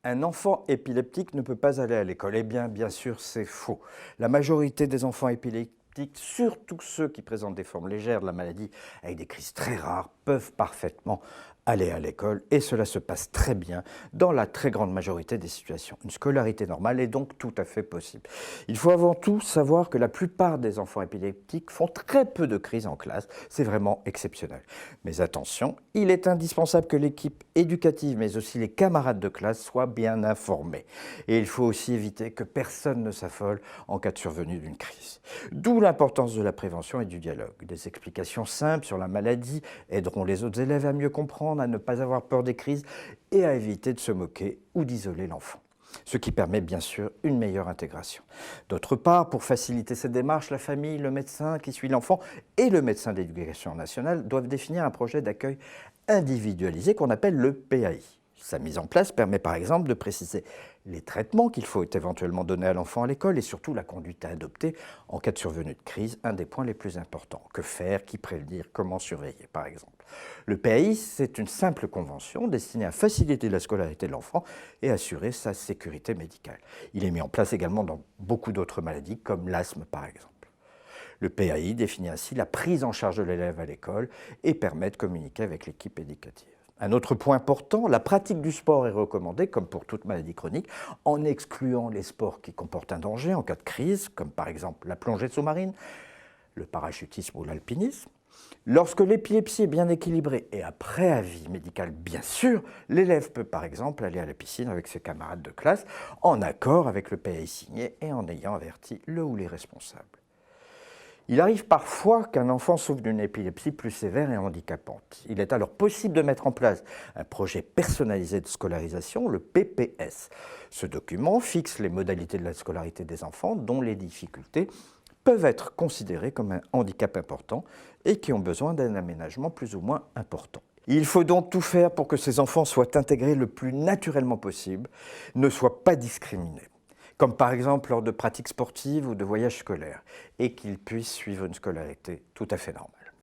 Un enfant épileptique ne peut pas aller à l'école. Eh bien sûr, c'est faux. La majorité des enfants épileptiques, surtout ceux qui présentent des formes légères de la maladie avec des crises très rares, peuvent parfaitement aller à l'école et cela se passe très bien dans la très grande majorité des situations. Une scolarité normale est donc tout à fait possible. Il faut avant tout savoir que la plupart des enfants épileptiques font très peu de crises en classe. C'est vraiment exceptionnel. Mais attention, il est indispensable que l'équipe éducative, mais aussi les camarades de classe, soient bien informés. Et il faut aussi éviter que personne ne s'affole en cas de survenue d'une crise. D'où l'importance de la prévention et du dialogue. Des explications simples sur la maladie aideront les autres élèves à mieux comprendre, à ne pas avoir peur des crises et à éviter de se moquer ou d'isoler l'enfant. Ce qui permet bien sûr une meilleure intégration. D'autre part, pour faciliter cette démarche, la famille, le médecin qui suit l'enfant et le médecin d'éducation nationale doivent définir un projet d'accueil individualisé qu'on appelle le PAI. Sa mise en place permet par exemple de préciser les traitements qu'il faut éventuellement donner à l'enfant à l'école et surtout la conduite à adopter en cas de survenue de crise, un des points les plus importants. Que faire, qui prévenir, comment surveiller par exemple. Le PAI, c'est une simple convention destinée à faciliter la scolarité de l'enfant et assurer sa sécurité médicale. Il est mis en place également dans beaucoup d'autres maladies comme l'asthme par exemple. Le PAI définit ainsi la prise en charge de l'élève à l'école et permet de communiquer avec l'équipe éducative. Un autre point important, la pratique du sport est recommandée, comme pour toute maladie chronique, en excluant les sports qui comportent un danger en cas de crise, comme par exemple la plongée sous-marine, le parachutisme ou l'alpinisme. Lorsque l'épilepsie est bien équilibrée et après avis médical bien sûr, l'élève peut par exemple aller à la piscine avec ses camarades de classe en accord avec le PAI signé et en ayant averti le ou les responsables. Il arrive parfois qu'un enfant souffre d'une épilepsie plus sévère et handicapante. Il est alors possible de mettre en place un projet personnalisé de scolarisation, le PPS. Ce document fixe les modalités de la scolarité des enfants dont les difficultés peuvent être considérées comme un handicap important et qui ont besoin d'un aménagement plus ou moins important. Il faut donc tout faire pour que ces enfants soient intégrés le plus naturellement possible, ne soient pas discriminés, comme par exemple lors de pratiques sportives ou de voyages scolaires, et qu'ils puissent suivre une scolarité tout à fait normale.